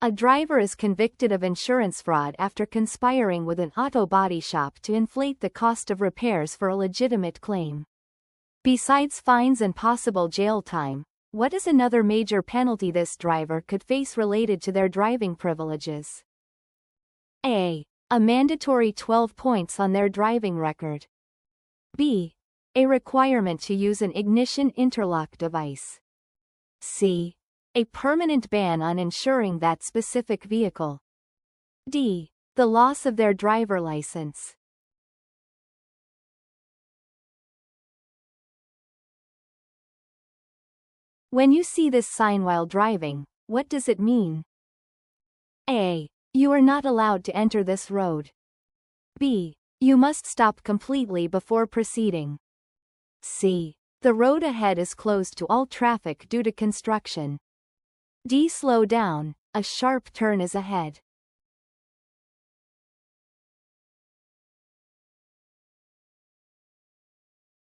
A driver is convicted of insurance fraud after conspiring with an auto body shop to inflate the cost of repairs for a legitimate claim. Besides fines and possible jail time, what is another major penalty this driver could face related to their driving privileges? A. A mandatory 12 points on their driving record. B. A requirement to use an ignition interlock device. C. A permanent ban on insuring that specific vehicle. D. The loss of their driver license. When you see this sign while driving, what does it mean? A. You are not allowed to enter this road. B. You must stop completely before proceeding. C. The road ahead is closed to all traffic due to construction. D. Slow down, a sharp turn is ahead.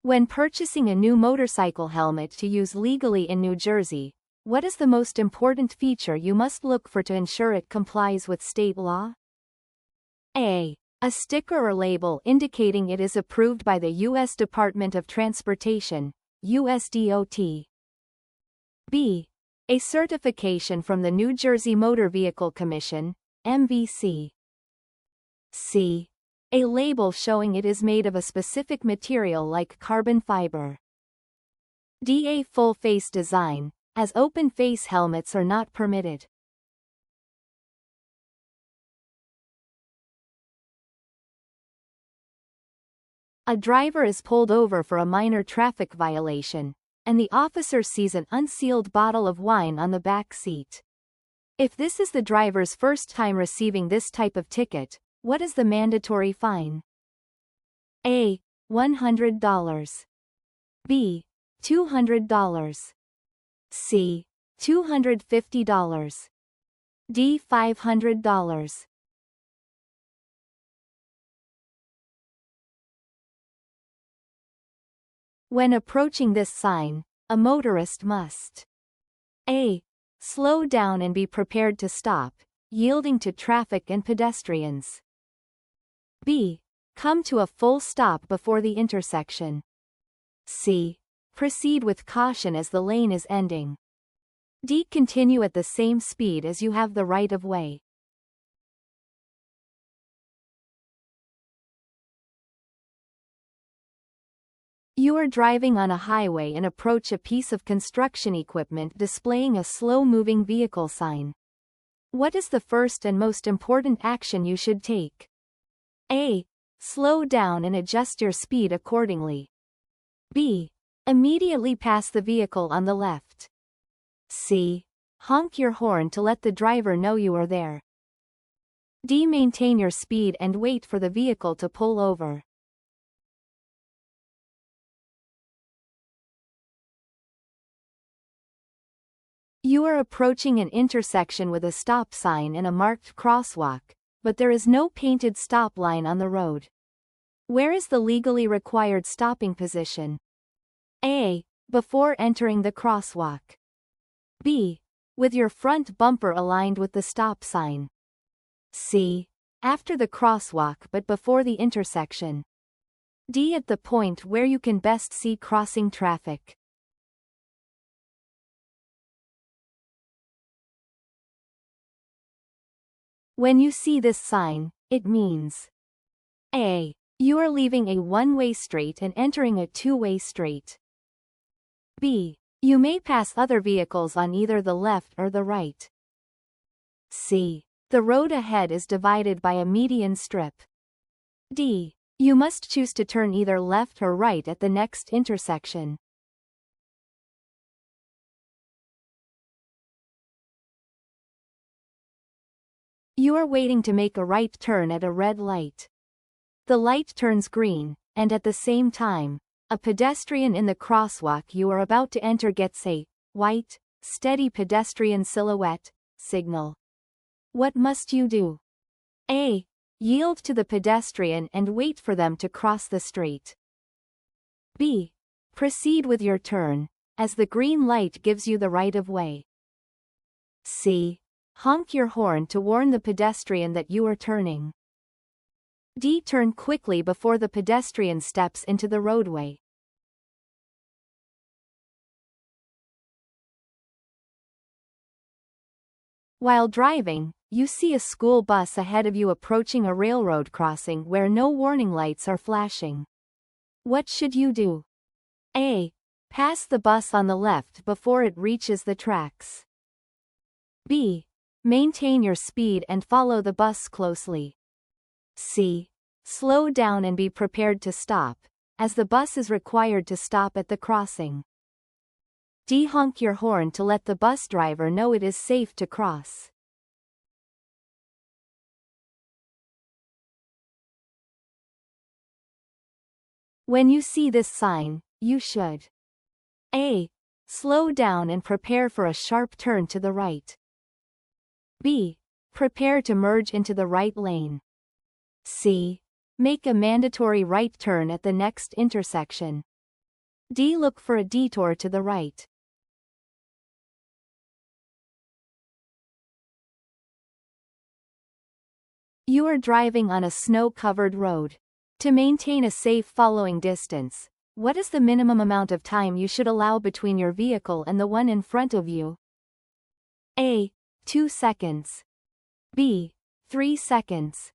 When purchasing a new motorcycle helmet to use legally in New Jersey, what is the most important feature you must look for to ensure it complies with state law? A. A sticker or label indicating it is approved by the U.S. Department of Transportation, USDOT. B. A certification from the New Jersey Motor Vehicle Commission, MVC. C. A label showing it is made of a specific material like carbon fiber. D. A full-face design, as open-face helmets are not permitted. A driver is pulled over for a minor traffic violation, and the officer sees an unsealed bottle of wine on the back seat. If this is the driver's first time receiving this type of ticket, what is the mandatory fine? A. $100. B. $200. C. $250. D. $500. When approaching this sign, a motorist must A. Slow down and be prepared to stop, yielding to traffic and pedestrians. B. Come to a full stop before the intersection. C. Proceed with caution as the lane is ending. D. Continue at the same speed as you have the right of way. You are driving on a highway and approach a piece of construction equipment displaying a slow-moving vehicle sign. What is the first and most important action you should take? A. Slow down and adjust your speed accordingly. B. Immediately pass the vehicle on the left. C. Honk your horn to let the driver know you are there. D. Maintain your speed and wait for the vehicle to pull over. You are approaching an intersection with a stop sign and a marked crosswalk, but there is no painted stop line on the road. Where is the legally required stopping position? A. Before entering the crosswalk. B. With your front bumper aligned with the stop sign. C. After the crosswalk but before the intersection. D. At the point where you can best see crossing traffic. When you see this sign, it means A. You are leaving a one-way street and entering a two-way street. B. You may pass other vehicles on either the left or the right. C. The road ahead is divided by a median strip. D. You must choose to turn either left or right at the next intersection. You are waiting to make a right turn at a red light. The light turns green, and at the same time, a pedestrian in the crosswalk you are about to enter gets a white, steady pedestrian silhouette signal. What must you do? A. Yield to the pedestrian and wait for them to cross the street. B. Proceed with your turn, as the green light gives you the right of way. C. Honk your horn to warn the pedestrian that you are turning. D. Turn quickly before the pedestrian steps into the roadway. While driving, you see a school bus ahead of you approaching a railroad crossing where no warning lights are flashing. What should you do? A. Pass the bus on the left before it reaches the tracks. B. Maintain your speed and follow the bus closely. C. Slow down and be prepared to stop, as the bus is required to stop at the crossing. D. Honk your horn to let the bus driver know it is safe to cross. When you see this sign, you should A. Slow down and prepare for a sharp turn to the right. B. Prepare to merge into the right lane. C. Make a mandatory right turn at the next intersection. D. Look for a detour to the right. You are driving on a snow-covered road. To maintain a safe following distance, what is the minimum amount of time you should allow between your vehicle and the one in front of you? A. 2 seconds. B. 3 seconds.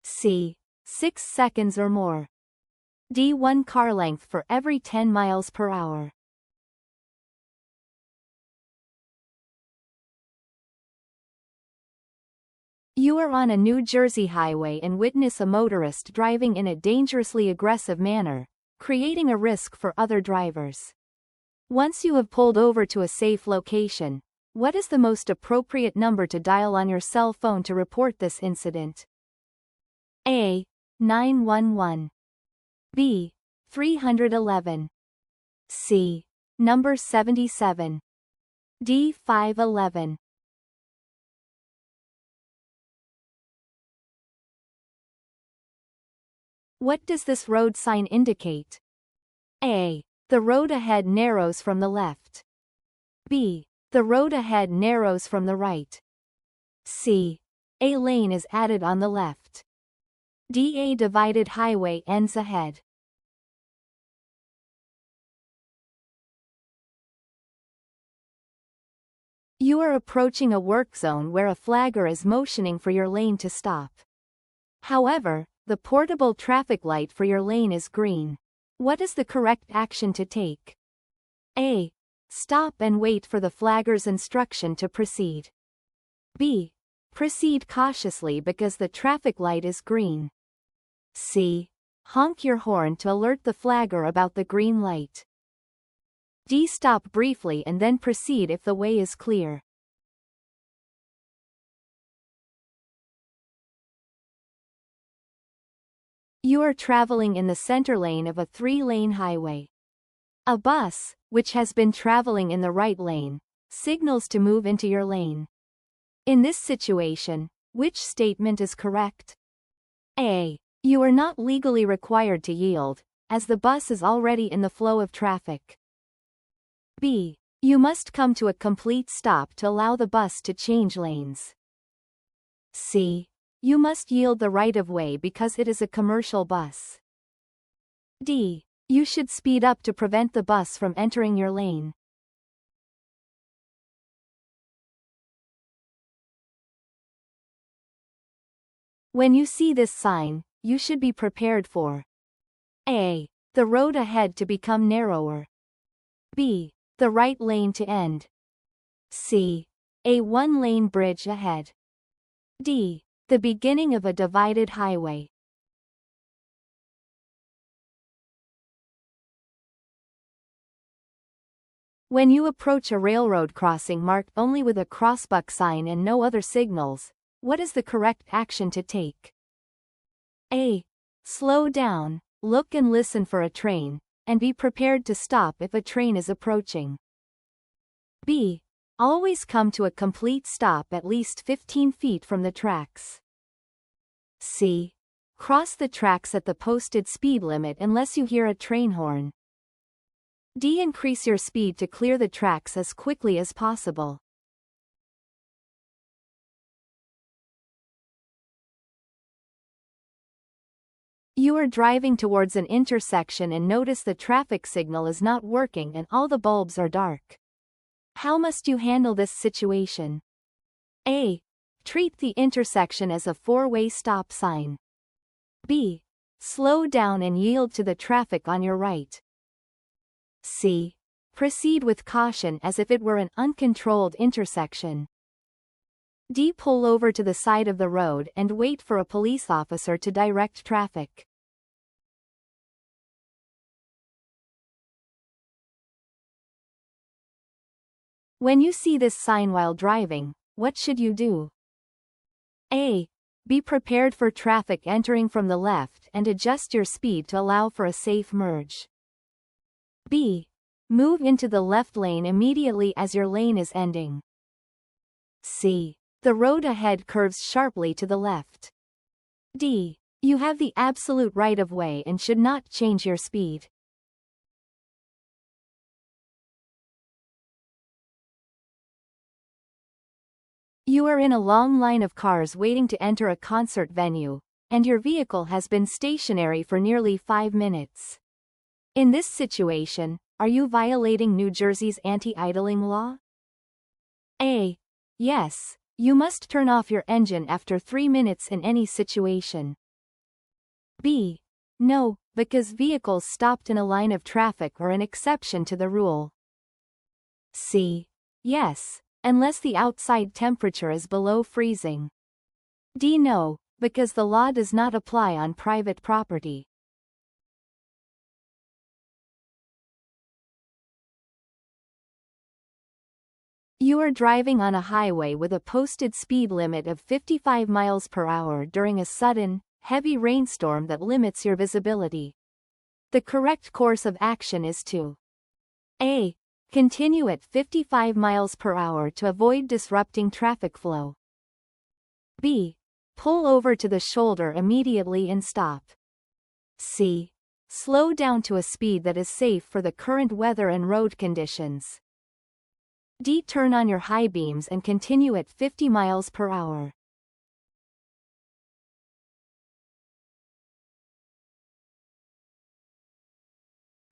C. 6 seconds or more. D. 1 car length for every 10 miles per hour. You are on a New Jersey highway and witness a motorist driving in a dangerously aggressive manner, creating a risk for other drivers. Once you have pulled over to a safe location, what is the most appropriate number to dial on your cell phone to report this incident? A. 911. B. 311. C. Number 77. D. 511. What does this road sign indicate? A. The road ahead narrows from the left. B. The road ahead narrows from the right. C. A lane is added on the left. D. A divided highway ends ahead. You are approaching a work zone where a flagger is motioning for your lane to stop. However, the portable traffic light for your lane is green. What is the correct action to take? A. Stop and wait for the flagger's instruction to proceed. B. Proceed cautiously because the traffic light is green. C. Honk your horn to alert the flagger about the green light. D. Stop briefly and then proceed if the way is clear. You are traveling in the center lane of a 3-lane highway. A bus, which has been traveling in the right lane, signals to move into your lane. In this situation, which statement is correct? A. You are not legally required to yield, as the bus is already in the flow of traffic. B. You must come to a complete stop to allow the bus to change lanes. C. You must yield the right-of-way because it is a commercial bus. D. You should speed up to prevent the bus from entering your lane. When you see this sign, you should be prepared for A. The road ahead to become narrower. B. The right lane to end. C. A 1-lane bridge ahead. D. The beginning of a divided highway. When you approach a railroad crossing marked only with a crosswalk sign and no other signals, what is the correct action to take? A. Slow down, look and listen for a train, and be prepared to stop if a train is approaching. B. Always come to a complete stop at least 15 feet from the tracks. C. Cross the tracks at the posted speed limit unless you hear a train horn. D. Increase your speed to clear the tracks as quickly as possible. You are driving towards an intersection and notice the traffic signal is not working and all the bulbs are dark. How must you handle this situation? A. Treat the intersection as a four-way stop sign. B. Slow down and yield to the traffic on your right. C. Proceed with caution as if it were an uncontrolled intersection. D. Pull over to the side of the road and wait for a police officer to direct traffic. When you see this sign while driving, what should you do? A. Be prepared for traffic entering from the left and adjust your speed to allow for a safe merge. B. Move into the left lane immediately as your lane is ending. C. The road ahead curves sharply to the left. D. You have the absolute right of way and should not change your speed. You are in a long line of cars waiting to enter a concert venue, and your vehicle has been stationary for nearly 5 minutes. In this situation, are you violating New Jersey's anti-idling law? A. Yes, you must turn off your engine after 3 minutes in any situation. B. No, because vehicles stopped in a line of traffic are an exception to the rule. C. Yes, unless the outside temperature is below freezing. D. No, because the law does not apply on private property. You are driving on a highway with a posted speed limit of 55 miles per hour during a sudden, heavy rainstorm that limits your visibility. The correct course of action is to A. Continue at 55 miles per hour to avoid disrupting traffic flow. B. Pull over to the shoulder immediately and stop. C. Slow down to a speed that is safe for the current weather and road conditions. D. Turn on your high beams and continue at 50 miles per hour.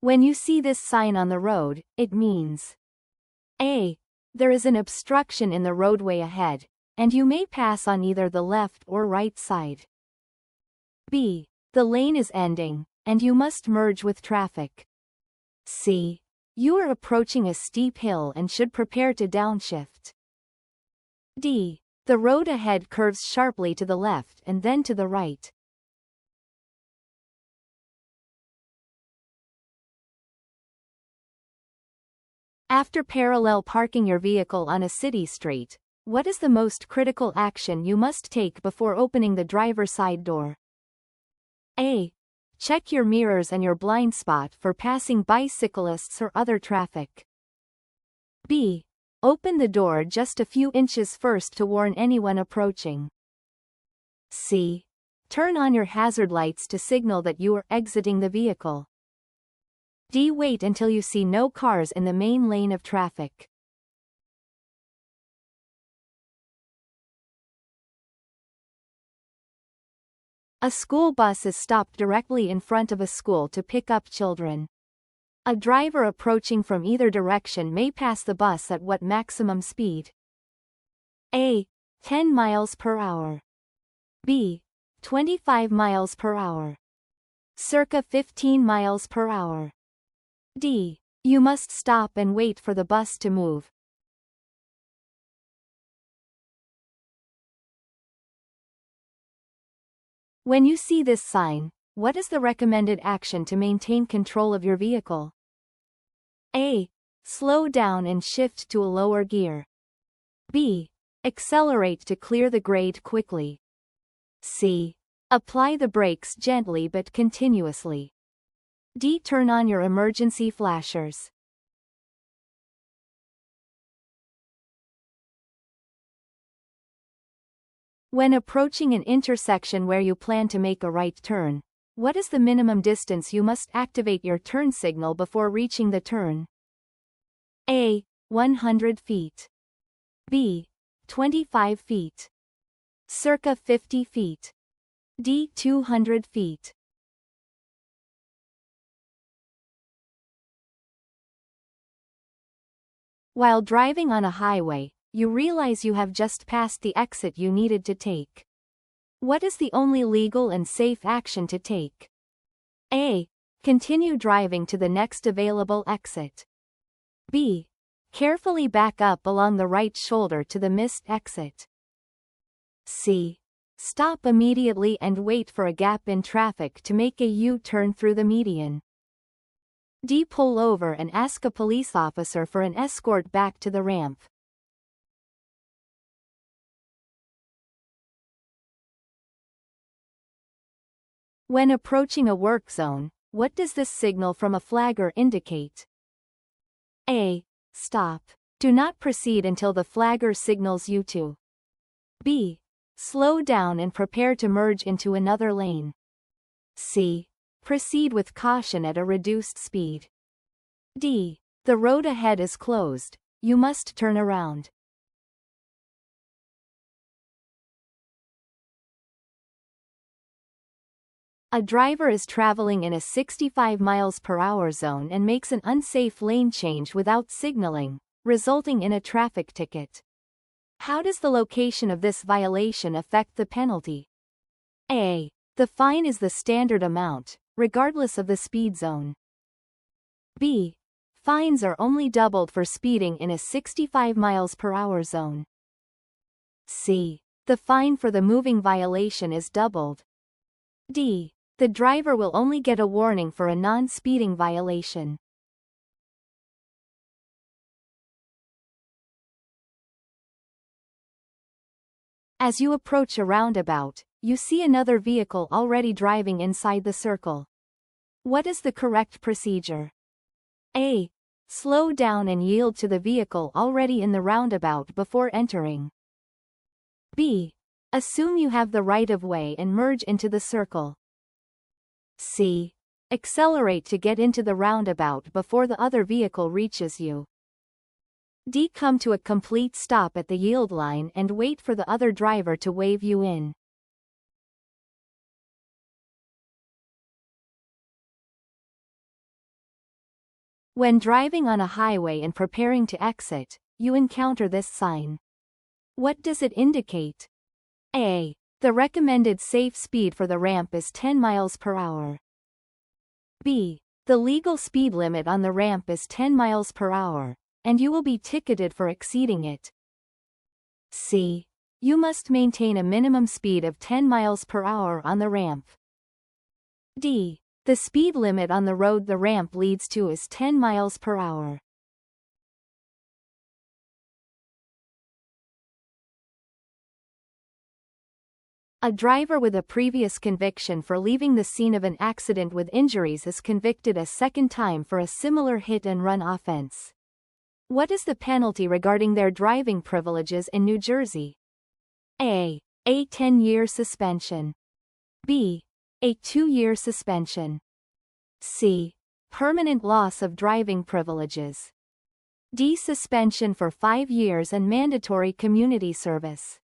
When you see this sign on the road, it means A. There is an obstruction in the roadway ahead, and you may pass on either the left or right side. B. The lane is ending, and you must merge with traffic. C. You are approaching a steep hill and should prepare to downshift. D. The road ahead curves sharply to the left and then to the right. After parallel parking your vehicle on a city street, what is the most critical action you must take before opening the driver's side door? A. Check your mirrors and your blind spot for passing bicyclists or other traffic. B. Open the door just a few inches first to warn anyone approaching. C. Turn on your hazard lights to signal that you are exiting the vehicle. D. Wait until you see no cars in the main lane of traffic. A school bus is stopped directly in front of a school to pick up children. A driver approaching from either direction may pass the bus at what maximum speed? A. 10 miles per hour. B. 25 miles per hour. Circa 15 miles per hour. D. You must stop and wait for the bus to move. When you see this sign, what is the recommended action to maintain control of your vehicle? A. Slow down and shift to a lower gear. B. Accelerate to clear the grade quickly. C. Apply the brakes gently but continuously. D. Turn on your emergency flashers. When approaching an intersection where you plan to make a right turn, what is the minimum distance you must activate your turn signal before reaching the turn? A. 100 feet. B. 25 feet. Circa 50 feet. D. 200 feet. While driving on a highway, you realize you have just passed the exit you needed to take. What is the only legal and safe action to take? A. Continue driving to the next available exit. B. Carefully back up along the right shoulder to the missed exit. C. Stop immediately and wait for a gap in traffic to make a U-turn through the median. D. Pull over and ask a police officer for an escort back to the ramp. When approaching a work zone, what does this signal from a flagger indicate? A. Stop. Do not proceed until the flagger signals you to. B. Slow down and prepare to merge into another lane. C. Proceed with caution at a reduced speed. D. The road ahead is closed. You must turn around. A driver is traveling in a 65 miles per hour zone and makes an unsafe lane change without signaling, resulting in a traffic ticket. How does the location of this violation affect the penalty? A. The fine is the standard amount, regardless of the speed zone. B. Fines are only doubled for speeding in a 65 miles per hour zone. C. The fine for the moving violation is doubled. D. The driver will only get a warning for a non-speeding violation. As you approach a roundabout, you see another vehicle already driving inside the circle. What is the correct procedure? A. Slow down and yield to the vehicle already in the roundabout before entering. B. Assume you have the right of way and merge into the circle. C. Accelerate to get into the roundabout before the other vehicle reaches you. D. Come to a complete stop at the yield line and wait for the other driver to wave you in. When driving on a highway and preparing to exit, you encounter this sign. What does it indicate? A. The recommended safe speed for the ramp is 10 miles per hour. B. The legal speed limit on the ramp is 10 miles per hour, and you will be ticketed for exceeding it. C. You must maintain a minimum speed of 10 miles per hour on the ramp. D. The speed limit on the road the ramp leads to is 10 miles per hour. A driver with a previous conviction for leaving the scene of an accident with injuries is convicted a second time for a similar hit-and-run offense. What is the penalty regarding their driving privileges in New Jersey? A. A 10-year suspension. B. A 2-year suspension. C. Permanent loss of driving privileges. D. Suspension for 5 years and mandatory community service.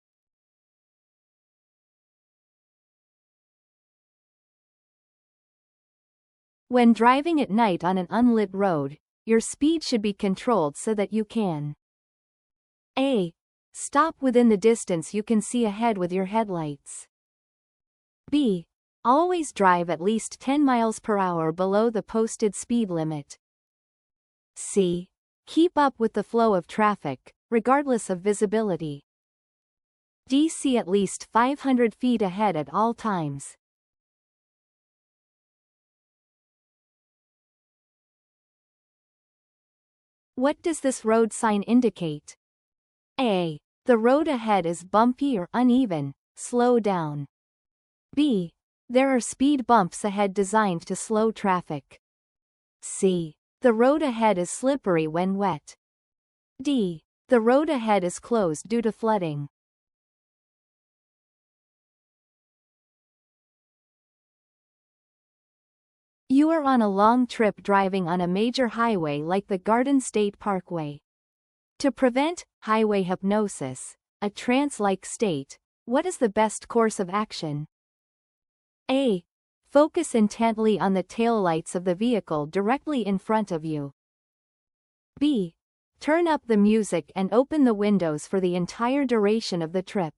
When driving at night on an unlit road, your speed should be controlled so that you can A. Stop within the distance you can see ahead with your headlights. B. Always drive at least 10 miles per hour below the posted speed limit. C. Keep up with the flow of traffic, regardless of visibility. D. See at least 500 feet ahead at all times. What does this road sign indicate? A. The road ahead is bumpy or uneven, slow down. B. There are speed bumps ahead designed to slow traffic. C. The road ahead is slippery when wet. D. The road ahead is closed due to flooding. You are on a long trip driving on a major highway like the Garden State Parkway. To prevent highway hypnosis, a trance-like state, what is the best course of action? A. Focus intently on the taillights of the vehicle directly in front of you. B. Turn up the music and open the windows for the entire duration of the trip.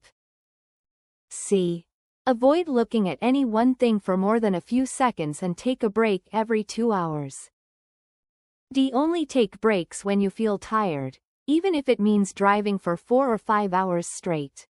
C. Avoid looking at any one thing for more than a few seconds and take a break every 2 hours. D. Only take breaks when you feel tired, even if it means driving for 4 or 5 hours straight.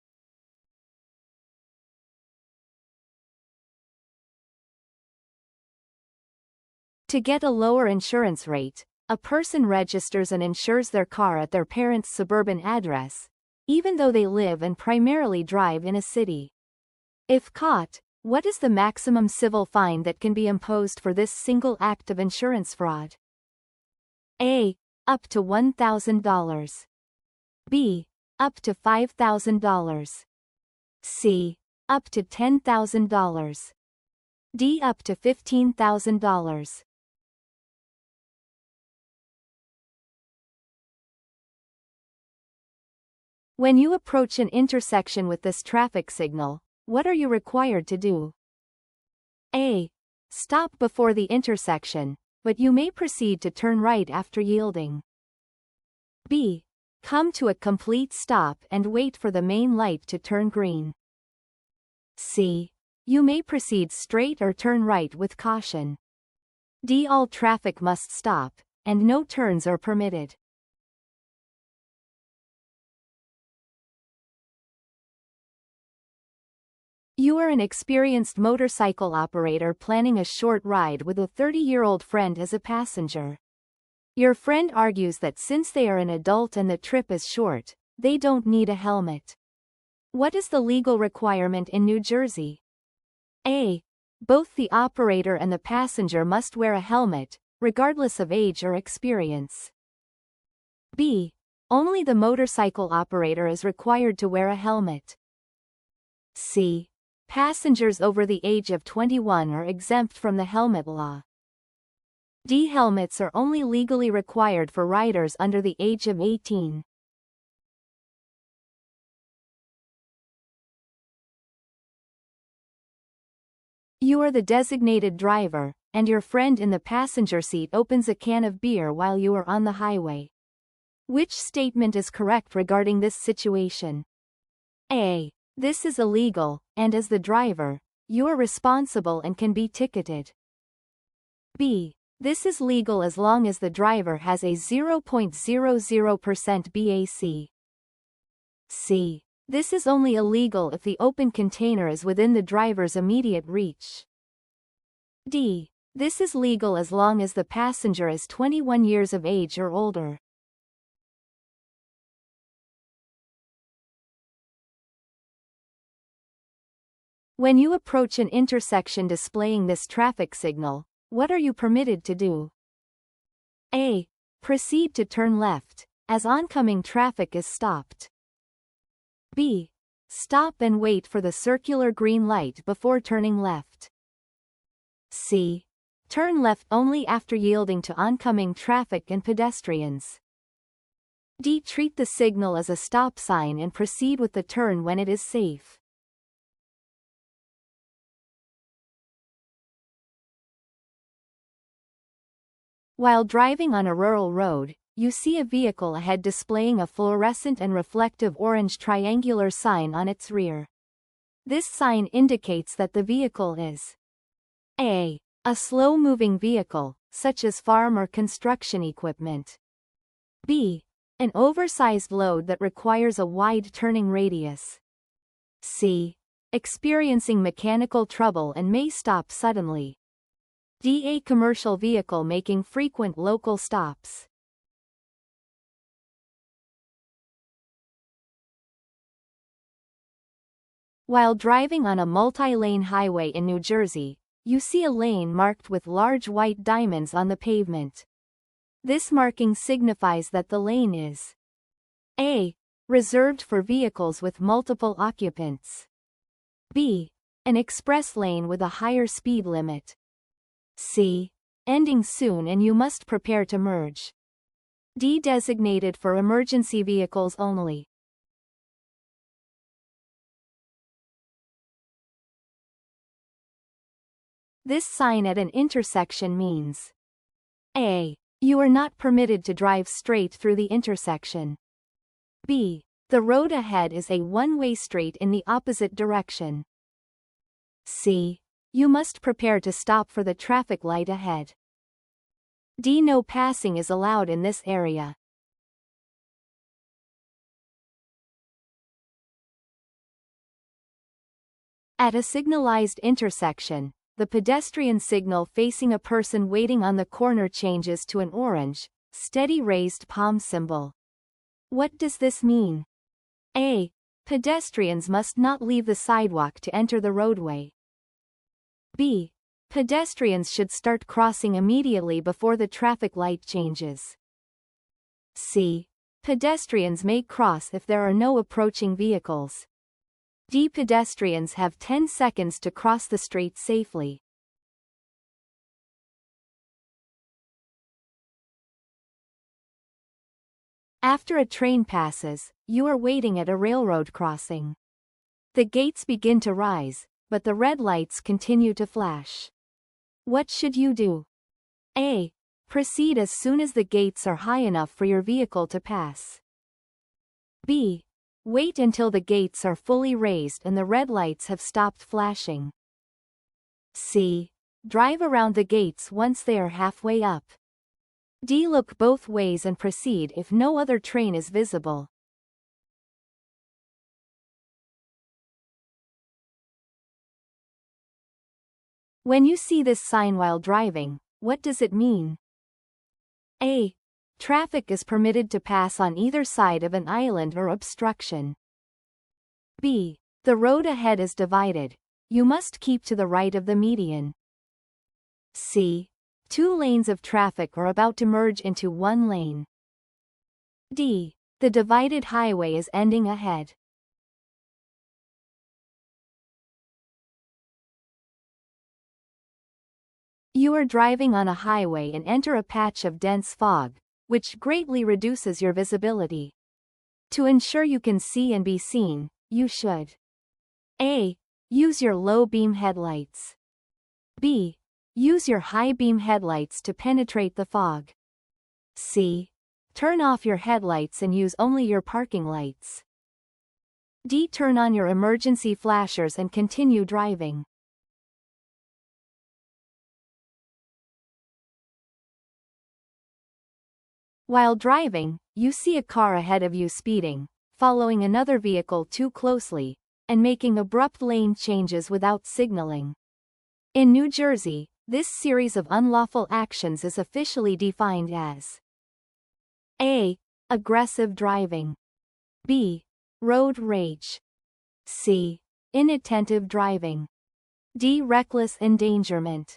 To get a lower insurance rate, a person registers and insures their car at their parents' suburban address, even though they live and primarily drive in a city. If caught, what is the maximum civil fine that can be imposed for this single act of insurance fraud? A. Up to $1,000. B. Up to $5,000. C. Up to $10,000. D. Up to $15,000. When you approach an intersection with this traffic signal, what are you required to do? A. Stop before the intersection, but you may proceed to turn right after yielding. B. Come to a complete stop and wait for the main light to turn green. C. You may proceed straight or turn right with caution. D. All traffic must stop, and no turns are permitted. You are an experienced motorcycle operator planning a short ride with a 30-year-old friend as a passenger. Your friend argues that since they are an adult and the trip is short, they don't need a helmet. What is the legal requirement in New Jersey? A. Both the operator and the passenger must wear a helmet, regardless of age or experience. B. Only the motorcycle operator is required to wear a helmet. C. Passengers over the age of 21 are exempt from the helmet law. D. Helmets are only legally required for riders under the age of 18. You are the designated driver, and your friend in the passenger seat opens a can of beer while you are on the highway. Which statement is correct regarding this situation? A. This is illegal, and as the driver, you are responsible and can be ticketed. B. This is legal as long as the driver has a 0.00% BAC. C. This is only illegal if the open container is within the driver's immediate reach. D. This is legal as long as the passenger is 21 years of age or older. When you approach an intersection displaying this traffic signal, what are you permitted to do? A. Proceed to turn left, as oncoming traffic is stopped. B. Stop and wait for the circular green light before turning left. C. Turn left only after yielding to oncoming traffic and pedestrians. D. Treat the signal as a stop sign and proceed with the turn when it is safe. While driving on a rural road, you see a vehicle ahead displaying a fluorescent and reflective orange triangular sign on its rear. This sign indicates that the vehicle is A. A slow-moving vehicle, such as farm or construction equipment. B. An oversized load that requires a wide turning radius. C. Experiencing mechanical trouble and may stop suddenly. D. A commercial vehicle making frequent local stops. While driving on a multi-lane highway in New Jersey, you see a lane marked with large white diamonds on the pavement. This marking signifies that the lane is A. Reserved for vehicles with multiple occupants. B. An express lane with a higher speed limit. C. Ending soon and you must prepare to merge. D. Designated for emergency vehicles only. This sign at an intersection means A. You are not permitted to drive straight through the intersection. B. The road ahead is a one-way street in the opposite direction. C. You must prepare to stop for the traffic light ahead. D. No passing is allowed in this area. At a signalized intersection, the pedestrian signal facing a person waiting on the corner changes to an orange, steady raised palm symbol. What does this mean? A. Pedestrians must not leave the sidewalk to enter the roadway. B. Pedestrians should start crossing immediately before the traffic light changes. C. Pedestrians may cross if there are no approaching vehicles. D. Pedestrians have 10 seconds to cross the street safely. After a train passes, you are waiting at a railroad crossing. The gates begin to rise, but the red lights continue to flash. What should you do? A. Proceed as soon as the gates are high enough for your vehicle to pass. B. Wait until the gates are fully raised and the red lights have stopped flashing. C. Drive around the gates once they are halfway up. D. Look both ways and proceed if no other train is visible. When you see this sign while driving, what does it mean? A. Traffic is permitted to pass on either side of an island or obstruction. B. The road ahead is divided. You must keep to the right of the median. C. 2 lanes of traffic are about to merge into 1 lane. D. The divided highway is ending ahead. You are driving on a highway and enter a patch of dense fog, which greatly reduces your visibility. To ensure you can see and be seen, you should A. Use your low beam headlights. B. Use your high beam headlights to penetrate the fog. C. Turn off your headlights and use only your parking lights. D. Turn on your emergency flashers and continue driving. While driving, you see a car ahead of you speeding, following another vehicle too closely, and making abrupt lane changes without signaling. In New Jersey, this series of unlawful actions is officially defined as A. Aggressive driving. B. Road rage. C. Inattentive driving. D. Reckless endangerment.